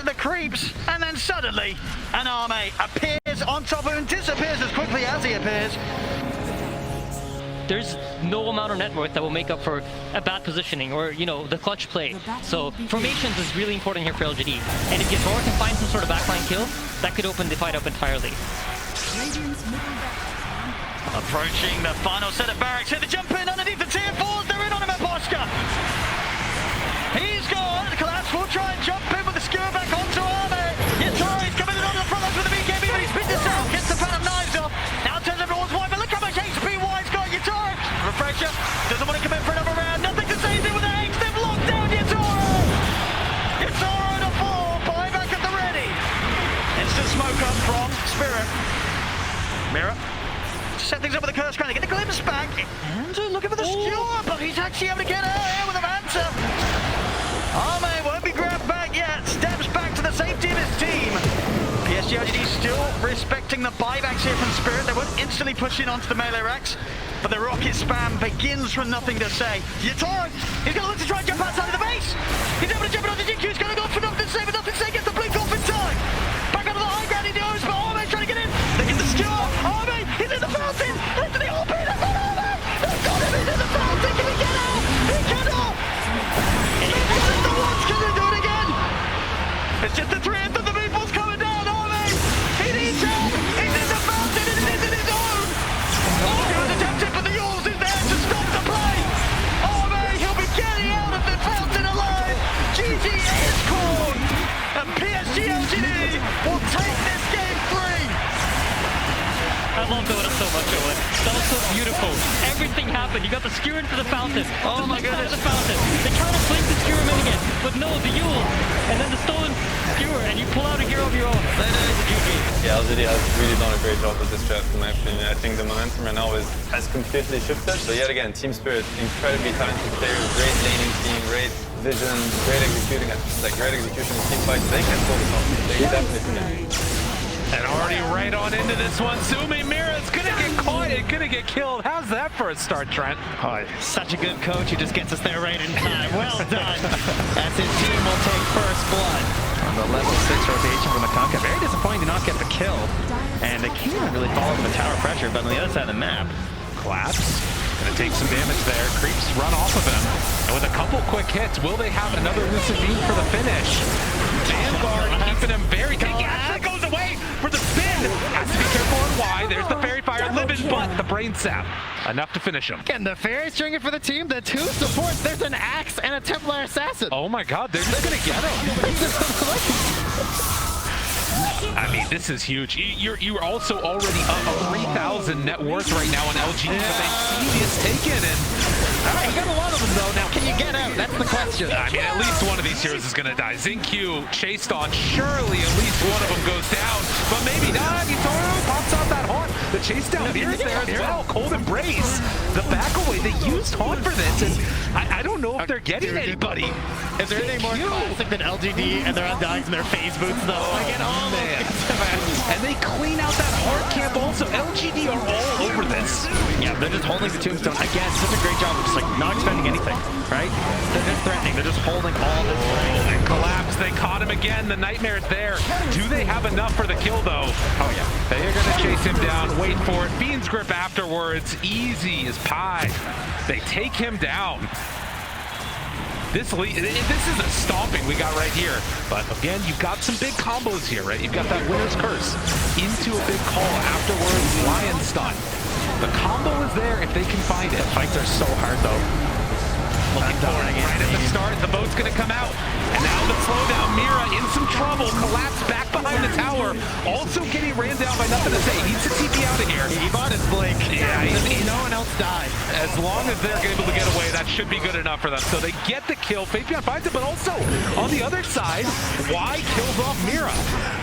The creeps, and then suddenly an army appears on top of him and disappears as quickly as he appears. There's no amount of net worth that will make up for a bad positioning or, you know, the clutch play. So formations is really important here for LGD. And if Yatora can find some sort of backline kill, that could open the fight up entirely. Approaching the final set of barracks here, the jump in underneath the tier 4s, they're in on him at Boschka. He's gone, Collapse will try and jump in with the skewer back onto Arme. Yatori's coming in on the front line with the BKB, but he's pinned this out, gets the fan of knives off. Now turns everyone's wide, but look how much HP Y's got. Yatora, refresher, doesn't want to come in for another round, nothing to save him with the X, they've locked down Yatora. Yatora to 4, buyback at the ready. Instant smoke up from Spirit. Mira. Set things up with the curse, trying to get the glimpse back. And looking for the skewer, but he's actually able to get out here with a answer. Arme won't be grabbed back yet. Steps back to the safety of his team. PSG RGD still respecting the buybacks here from Spirit. They won't instantly push in onto the melee racks, but the rocket spam begins from nothing to say. Yatora, he's going to look to try and jump outside of the base. He's able to jump on the GQ. He's going to go for nothing to say, but nothing to say. Gets the blink off in time. Back onto the high ground he goes, but Arme's trying to get in. They get the skewer. Arme, he's in the fountain. Into the OP. They've got Arme. They've got him. He's in the fountain. Can he get out? He cannot. They've got him the once. Can they do it again? It's just the 3th of the meatballs coming down. Arme, he needs help. He's in the fountain and it is in his own. He was attempted, but the Yules is there to stop the play. Arme, he'll be getting out of the fountain alive. GG is called. And PSG LGD will take this game 3. I love doing it so much, Owen. That was so beautiful. Everything happened. You got the skewer into the fountain. Oh my goodness. The fountain. They try to flank the skewer minion, but no, the Yule. And then the stolen skewer, and you pull out a hero of your own. That is GG. Yeah, LGD has really done a great job with this draft, in my opinion. I think the momentum right now has completely shifted. So yet again, Team Spirit, incredibly talented players, great laning team, great vision, great executing, great execution in team fights. They can pull this off. They definitely can. And already right on into this one, Sumi Mira's gonna get caught and gonna get killed. How's that for a start, Trent? Oh, such a good coach who just gets us there right in time. Well done. As his team will take first blood on the level 6 rotation from the Conca. Very disappointing to not get the kill. And they can't really follow the tower pressure, but on the other side of the map. Collapse. Gonna take some damage there. Creeps run off of him. And with a couple quick hits, will they have another Lucid Beam for the finish? Vanguard keeping him very calm. That goes away for the spin. Has to be careful on why. There's the Fairy Fire living, but the Brain Sap. Enough to finish him. Again, the Fairy stringing for the team. The 2 supports. There's an Axe and a Templar Assassin. Oh my god, they're just gonna get him. I mean, this is huge. You're also already up 3,000 net worth right now on LG, but they see this taken, and Alright, you got a lot of them though. Now, can you get out? That's the question. I mean, at least one of these heroes is gonna die. Zinq chased on. Surely at least one of them goes down, but maybe not. Yatora pops out that haunt. The chase down here is there as well. Cold Embrace. The back away. They used haunt for this, and I don't know if they're getting anybody. Is there anything more classic than LGD and their Undyings and their phase boots though? Oh, Like it all man. And they clean out that hard camp also. LGD are all over this. Yeah, they're just holding the tombstone. Again, such a great job of just like not expending anything, right? They're just threatening. They're just holding all this range. And Collapse, they caught him again. The Nightmare's there. Do they have enough for the kill though? Oh yeah. They are gonna chase him down. Wait for it. Fiend's Grip afterwards. Easy as pie. They take him down. This is a stomping we got right here. But again, you've got some big combos here, right? You've got that Winner's Curse into a big call. Afterwards, Lion Stun. The combo is there if they can find it. The fights are so hard though. Looking for it right at the start. The boat's gonna come out. And now the slowdown. Mira in some trouble. Collapse back behind the tower. Also getting ran down by nothing to say. Needs to TP out of here. He bought his blink. Yeah, no one else died. As long as they're able to get away, that should be good enough for them. So they get the kill. Fabian finds it, but also on the other side, Y kills off Mira.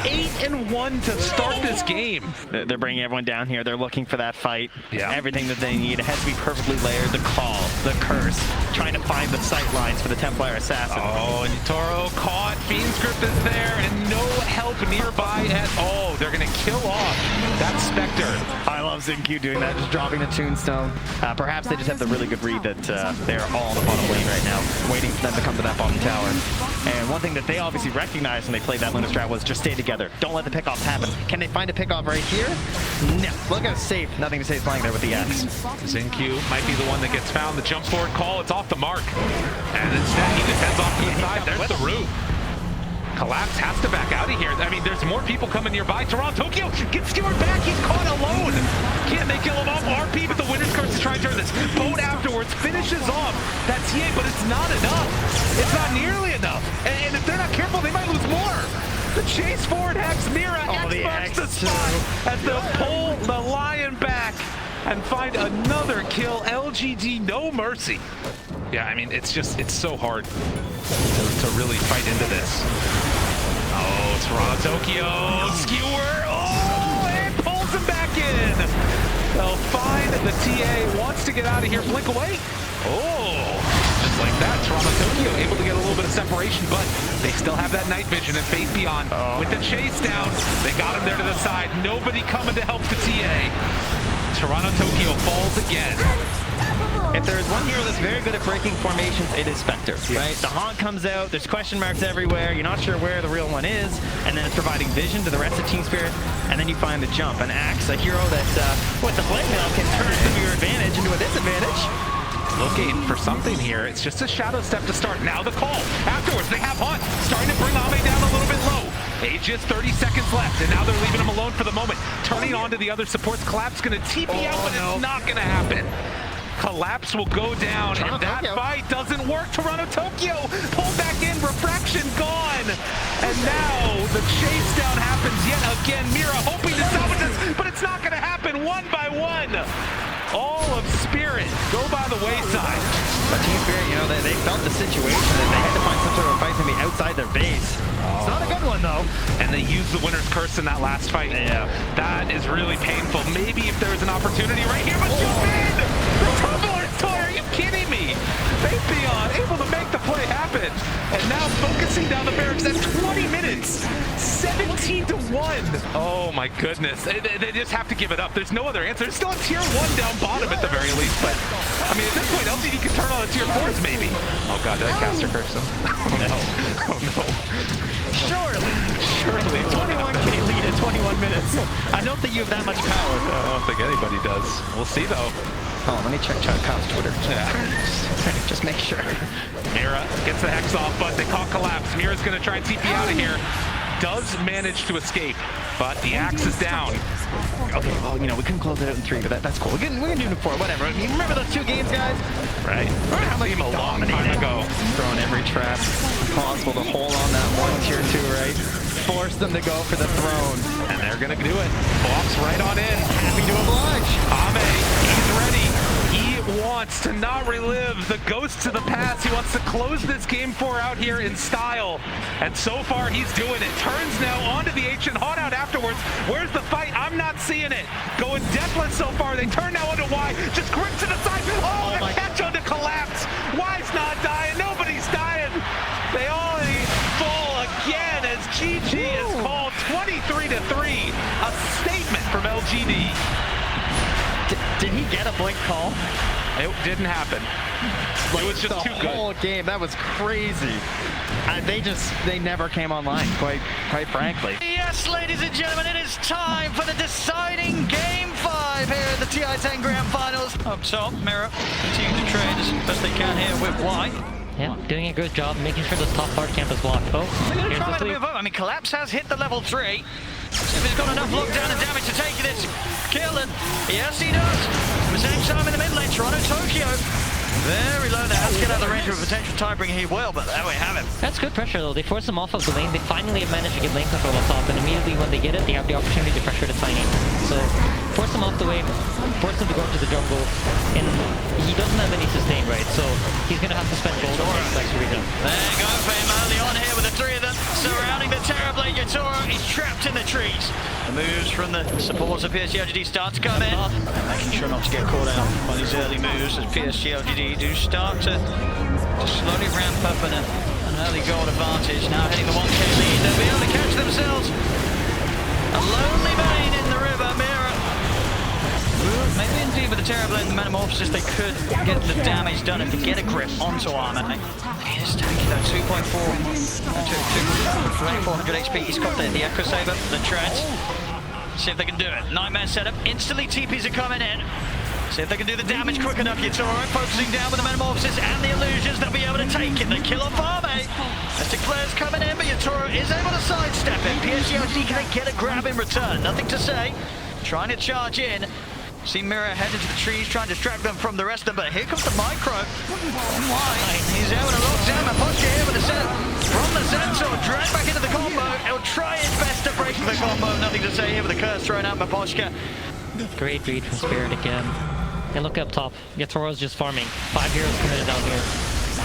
8-1 to start this game. They're bringing everyone down here. They're looking for that fight. Yeah. Everything that they need. It has to be perfectly layered. The call, the curse, trying to find the sight lines for the Templar Assassin. Oh, and Toro caught. Fiend's Grip is there, and no help nearby at all. They're going to kill off that Spectre. I love Xingqiu doing that, just dropping the Tombstone. Perhaps they just have the really good read that they're all in the bottom lane right now, waiting for them to come to that bottom tower. And one thing that they obviously recognized when they played that Luna strat was just stay together. Don't let the pickoffs happen. Can they find a pickoff right here? No. Look how safe. Nothing to say flying there with the X. Xingqiu might be the one that gets found. The jump forward call, it's off the mark. And instead, he just heads off to the side. There's the root. Collapse has to back out of here. I mean, there's more people coming nearby. TorontoTokyo gets skewered back. He's caught alone. Can't they kill him off? RP, but the winner's curse to try and turn this. Boat afterwards finishes off that TA, but it's not enough. It's not nearly enough. And if they're not careful, they might lose more. The chase forward Hex Mira X marks the spot as they'll pull the Lion back and find another kill. LGD, no mercy. Yeah, I mean, it's so hard to really fight into this. Oh, TorontoTokyo, skewer, oh, and pulls him back in. They'll find the TA, wants to get out of here, blink away. Oh, just like that, TorontoTokyo able to get a little bit of separation, but they still have that night vision and Faith Beyond. With the chase down, they got him there to the side. Nobody coming to help the TA. TorontoTokyo falls again. If there is one hero that's very good at breaking formations, it is Spectre, right? The Haunt comes out, there's question marks everywhere, you're not sure where the real one is, and then it's providing vision to the rest of Team Spirit, and then you find the jump. And Axe, a hero that, with the Flame Mail, can turn some of your advantage into a disadvantage. Looking for something here. It's just a shadow step to start. Now the call. Afterwards, they have Haunt starting to bring Ame down a little bit low. Aegis, 30 seconds left, and now they're leaving him alone for the moment. Turning on to the other supports. Collapse going to TP out, but it's not going to happen. Collapse will go down, and that fight doesn't work. TorontoTokyo pulled back in, refraction gone. And now the chase down happens yet again. Mira hoping to salvage this, but it's not going to happen one by one. All of Spirit go by the wayside. But Team Spirit, you know, they felt the situation and they had to find some sort of a fight to be outside their base. It's not a good one, though. And they used the winner's curse in that last fight. Yeah. That is really painful. Maybe if there was an opportunity right here, but jump in! The Tumbler's toy, are you kidding me? Faith Beyond able to make the play happen. And now focusing down the barracks at 20 minutes. 17-1. Oh my goodness. They just have to give it up. There's no other answer. There's still a tier 1 down bottom at the very least. But, I mean, at this point, LGD can turn on the tier 4s maybe. Oh god, did I caster curse him? Oh no. Oh no. Surely. 21k lead at 21 minutes. I don't think you have that much power. I don't think anybody does. We'll see though. Oh, let me check Kyle's Twitter. Yeah. Just make sure. Mira gets the Hex off, but they caught Collapse. Mira's going to try and TP out of here. Does manage to escape, but the Axe is down. Okay, well, you know, we couldn't close it out in 3, but that's cool. We're gonna do it in 4, whatever. I mean, remember those 2 games, guys? Right. Remember how much a long time ago. Throwing every trap possible to hold on that one tier 2, right? Force them to go for the throne. And they're gonna do it. Walks right on in. Happy to oblige. Ame, he's ready. He wants to not relive the ghosts of the past. He wants to close this game 4 out here in style. And so far, he's doing it. Turns now onto the Ancient Haunt out afterwards. Where's the fight? I'm not seeing it. Going deathless so far. They turn now onto Y. Just grip to the side. Oh, the catch onto Collapse. Y's not dying. Nobody's dying. They all fall again as GG is called 23-3. A statement from LGD. Did he get a blink call? It didn't happen. It was just too good. The whole game, that was crazy. They never came online, quite frankly. Yes, ladies and gentlemen, it is time for the deciding Game 5 here at the TI-10 Grand Finals. Up top, Mira continue to trade as best they can here with Y. Yeah, doing a good job making sure this top part camp is blocked. Oh, They're going to here's try the to sleep. move up. I mean, Collapse has hit the level 3. See if he's got enough lockdown and damage to take this kill, and yes, he does. At the same time in the mid lane, TorontoTokyo very low there. Has to get out of the range of a potential tiebreaker. He will, but there we have it. That's good pressure though. They force them off of the lane. They finally have managed to get lane control up top, and immediately when they get it, they have the opportunity to pressure the Tiny. So force them off the way, force them to go into the jungle, and he doesn't have any sustain, right? So he's gonna have to spend gold on the next region. There you go for him early on here with the 3 of them surrounding the Terrorblade. Your Yatoro is trapped in the trees. The moves from the supports of PSG LGD start to come in. And making sure not to get caught out by these early moves as PSG LGD do start to slowly ramp up an early goal advantage. Now heading the 1K lead, they'll be able to catch themselves a lonely vein in the river. Mira. Maybe indeed with the Terror Blade and the Metamorphosis they could get the damage done if they get a grip onto armor. He's taking that 2400 HP. He's got the Echo Saber, the treads. See if they can do it. Nightmare setup. Instantly TPs are coming in. See if they can do the damage quick enough. Yatoro focusing down with the Metamorphosis and the illusions. They'll be able to take it. The kill off Arme. Mystic Flare's coming in, but Yatoro is able to sidestep it. PSG LGD, can they get a grab in return? Nothing to say. Trying to charge in. See Mira head into the trees, trying to distract them from the rest of them, but here comes the micro. He's able to lock down Maposhka here with the set from the Centaur, drag back into the combo. He'll try his best to break the combo. Nothing to say here with the curse thrown out Maposhka. Great read from Spirit again. And look up top, Yatoro's just farming. 5 heroes committed down here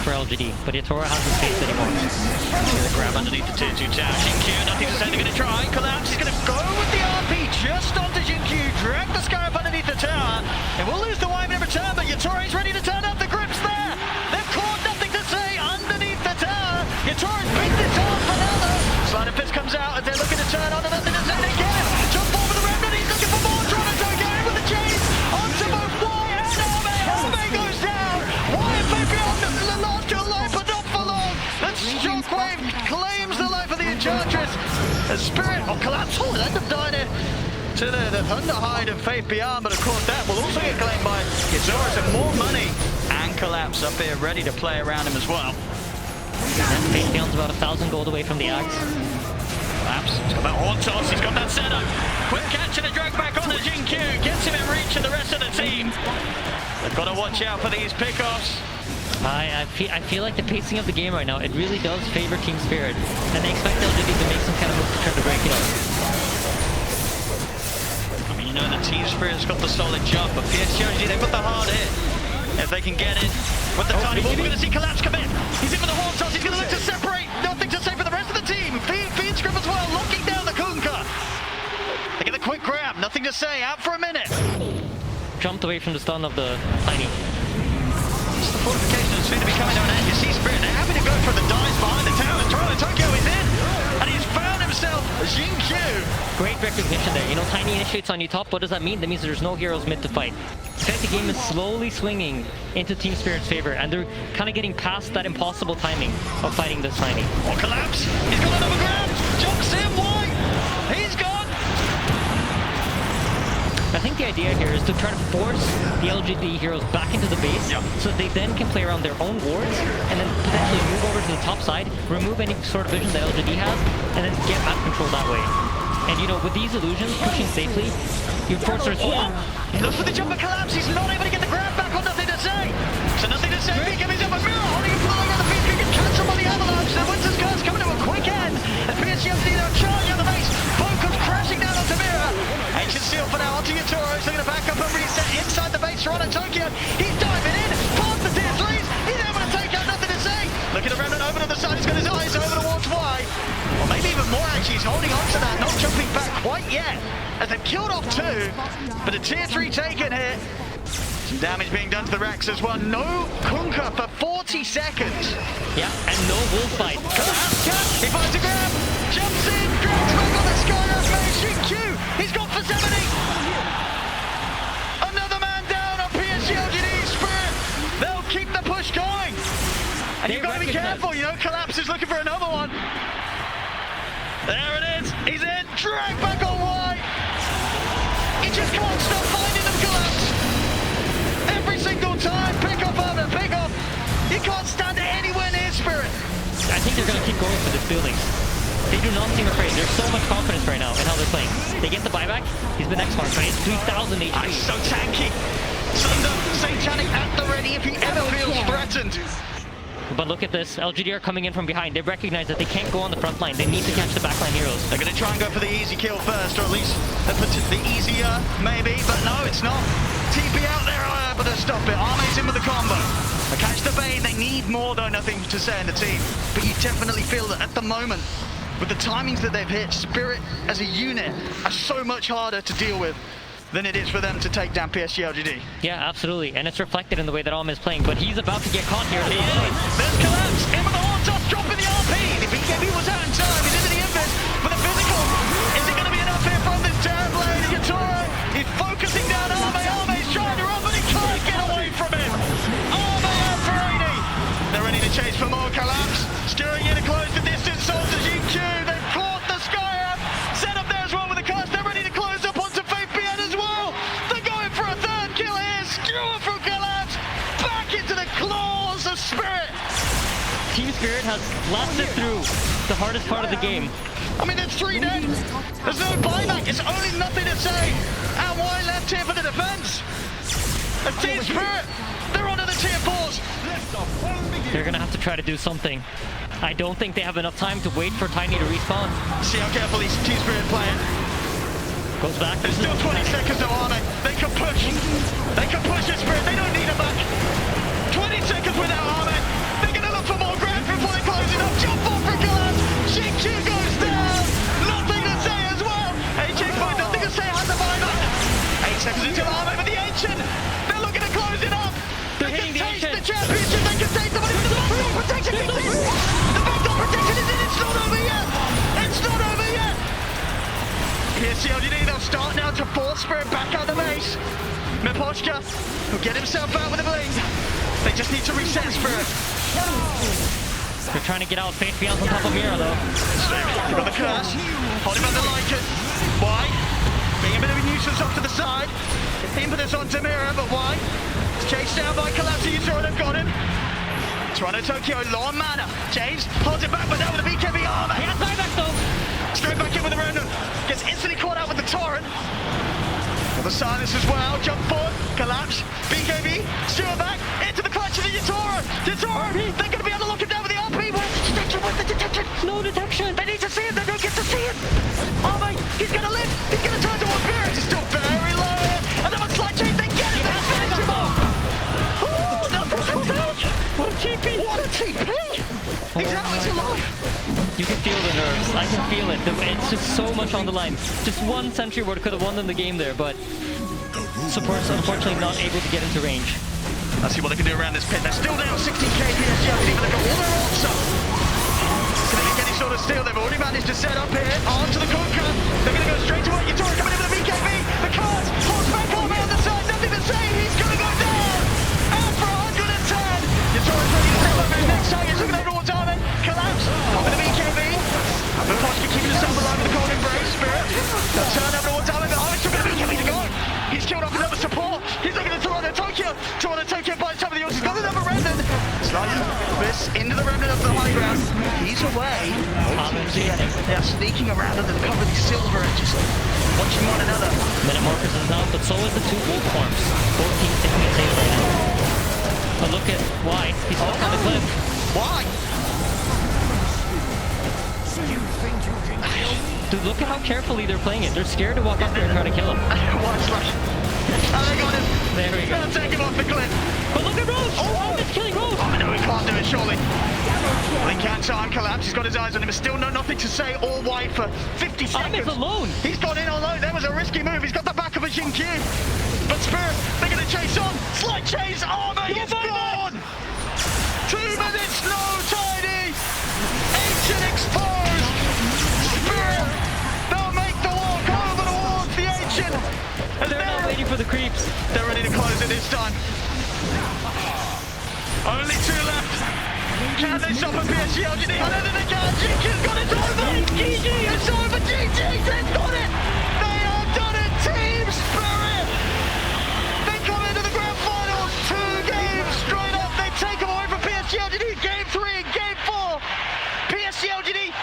for LGD, but Yatoro hasn't space anymore. Gonna grab underneath the tier 2 tower. Jinkyu, nothing to say, they're gonna try and collapse. He's gonna go with the RP just onto Jinkyu, drag the Scarab underneath the tower. And we'll lose the Wyvern in return, but Yatoro's ready to turn up. The grip's there. They've caught, nothing to say, underneath the tower. Yatoro's beat this off for now though. Slide of Fist comes out as they're looking to turn on, and nothing to say. They get it. Jump over the Remnant, he's looking for more. Trying to take it with the chains onto both Y and Arme. Arme goes down. Y and baby on the last kill life, but not for long. That Shockwave claims the life of the Enchantress. The Spirit will collapse. Oh, they'll end up dying here to the Thunderhide and Faith Beyond, but of course that will also get claimed by Yatoro. So more money and Collapse up here ready to play around him as well. And Faith Beyond's about 1,000 gold away from the Axe. Collapse, he's got that Horn Toss, he's got that setup. Quick catch and a drag back on to Jinkyu, gets him in reach of the rest of the team. They've got to watch out for these pickoffs. I feel like the pacing of the game right now, it really does favor Team Spirit. And they expect LGD to make some kind of move to try to break it up. I mean, you know, the Team Spirit's got the solid jump, but PSG, they've got the hard hit. If they can get it with the tiny ball, we're going to see Collapse come in. He's in for the Horn Toss, he's going to look to separate. Nothing to say for the rest of the team. Fiend Script as well, locking down the Kunkka. They get the quick grab, nothing to say, out for a minute. Jumped away from the stun of the Tiny. The fortification is soon to be coming to an end. You see Spirit, they're happy to go for the dives behind the tower. Toronto Tokyo is in, and he's found himself Jinkyu. Great recognition there. You know, Tiny initiates on you top. What does that mean? That means there's no heroes mid to fight. In fact, the game is slowly swinging into Team Spirit's favor, and they're kind of getting past that impossible timing of fighting this Tiny. Or Collapse. He's got another grab. Jumps in. Why? He's gone. I think the idea here is to try to force the LGD heroes back into the base, so that they then can play around their own wards, and then potentially move over to the top side, remove any sort of vision that LGD has, and then get map control that way. And you know, with these illusions, pushing safely, you force their... He looks for the jumper Collapse. He's not able to get the grab back on. Nothing to say. So nothing to say. He gives him a mirror. Holding him flying out the feet. He can catch him on the avalanche. The Winter's Curse coming to a quick end. And PSG LGD now charging on the base. Both comes crashing down onto Mirror. Ancient Seal for now onto Yatoro. He's looking to back up and reset inside the base. Toronto Tokyo. He's diving in. Past the tier 3s. He's able to take out. Nothing to say. Look at the Remnant over to the side. He's got his eyes over towards Y. Or maybe even more actually. He's holding on to that. Not jumping back quite yet. As they've killed off 2. But a tier 3 taken here. Some damage being done to the racks as well. No Kunkka for 40 seconds. Yeah, and no wolf fight. Collapse catch. He finds a grab. Jumps in. Grabs back on the Skyrath mage. Jinkyu. He's got for 70. Another man down on PSG LGD Spirit. They'll keep the push going. And you've got to be careful. You know, Collapse is looking for another one. There it is. He's in. Drag back on Y. He just can't stop finding them. Collapse. Every single time. Pick up after pick up. He can't stand anywhere near Spirit. I think they're going to keep going for this building. They do not seem afraid. There's so much confidence right now in how they're playing. They get the buyback. He's been X-Marked, right? He's 3,000 HP. He's so tanky. Sunder, Satanic at the ready if he ever feels threatened. But look at this. LGD are coming in from behind. They recognize that they can't go on the front line. They need to catch the backline heroes. They're going to try and go for the easy kill first, or at least the easier, maybe. But no, it's not. TP out there, but to stop it. Arme's in with the combo. They catch the bait. They need more, though. Nothing to say in the team. But you definitely feel that at the moment, with the timings that they've hit, Spirit as a unit are so much harder to deal with than it is for them to take down PSG LGD. Yeah, absolutely, and it's reflected in the way that Alm is playing, but he's about to get caught here. There's Collapse, in with the horn toss, dropping the RP. The BKB was out in time, he's into the invis, but the physical, is it going to be enough here from this Terrorblade? Yatoro, he's focusing down Arme, Arme's trying to run, but he can't get away from him. Arme out for 80. They're ready to chase for more. Collapse, steering in to close the distance, Soldier GQ, they've caught the Sky up, set up there as well with the cast, they're ready to close up onto Faith BN as well. They're going for a third kill here, Skewer from Collapse, back into the claws of Spirit. Team Spirit has lasted through the hardest part of the game. I mean, it's 3 dead. There's no buyback. It's only nothing to say. And why left here for the defense? And Team Spirit, they're onto the tier 4s. They're gonna have to try to do something. I don't think they have enough time to wait for Tiny to respawn. See how carefully Team Spirit playing. Goes back. There's still 20 seconds of Arme. They can push. They can push the Spirit. They don't need a back. 20 seconds without Arme. They're gonna look for more ground before they close it up. Jump off for Collapse. GQ goes down. Nothing to say as well. HX5, nothing to say, has a buyback. 8 seconds until Arme with the Ancient. They're looking to close it up. They can taste the championship. They can take the money from the backdoor protection. The backdoor protection is in. It's not over yet. It's not over yet. PSCLGD, they'll start now to force Spirit back out of the base. Meposhka will get himself out with a blink. They just need to reset Spirit. They're trying to get out. Faith Beyond's on top of Mira though. You've got the curse. Holding back the Lycan. Why? Being a bit of a nuisance off to the side. Impetus onto Mira, but why? It's chased down by Collapse. You saw they've got him. Toronto Tokyo, low on mana. James holds it back, but now with the BKB armor. He has buyback though. Straight back in with the Remnant. Gets instantly caught out with the Torrent. Got the silence as well. Jump forward. Collapse. BKB. Stewart back. Into the clutch of the Yatoro. Yatoro. They're going to be able to lock him down with the RP. Where's the detection? Where's the detection? No detection. They need to see him. They don't get to see him. Oh my. He's going to live. He's going to turn towards Spirit. He's still very low here. And then a slight change. They get it. They finish him off. Oh, no percentage. What a TP. What a TP. He's out. He's alive. You can feel the nerves. I can feel it. It's just so much on the line. Just one sentry ward could have won them the game there, but support's unfortunately not able to get into range. Let's see what they can do around this pit. They're still down 16k PSG. Even they've got all their ults up. Can they make any sort of steal? They've already managed to set up here. Onto the Kuka. They're going to go straight to it. Yatoro coming in with the BKB. The cards. Horse back on on the side. Nothing to say. He's going to go down. Out for 110. Yatoro's ready to step up his next target. Looking over towards Armin. Collapse. Up with the BKB. Meposhka keeping himself alive with the cold embrace. Spirit. They'll turn over towards Armin. But Armin's still going to BKB to go. He's killed off another support. He's looking at Toronto Tokyo. Toronto Tokyo by the time of the he's got another Remnant. Sliding this into the Remnant of the high ground. He's away. They are sneaking around under the cover of the silver and just watching one another. Metamorphosis is out, but so is the two wolf forms. Both teams taking a save right now. But look at why. He's stuck on the cliff. Why? Dude, look at how carefully they're playing it. They're scared to walk up there and try to kill him. Watch like. Oh, they got him. There we go. They'll take him off the cliff. But look at Rose! Oh, it's killing Rose! Oh, no, he can't do it, surely. Well, he can't time Collapse. He's got his eyes on him. But still nothing to say or why for 50 seconds. Armin's alone. He's gone in alone. That was a risky move. He's got the back of a Xingqiu. But Spirit, they're going to chase on. Slight chase. Arme is gone. 2 minutes, no Tiny. Ancient exposed. Spirit, they'll make the walk over towards the Ancient. And They're not waiting for the creeps. they're ready to close it this time. Only 2 left. Can they stop a PSG LGD? I don't think they can. GG's got it over. GG, it's over. GG, they've got it. They have done it. Team Spirit. They come into the grand finals. 2 games straight up. They take them away from PSG LGD. Game 3 and Game 4. PSG LGD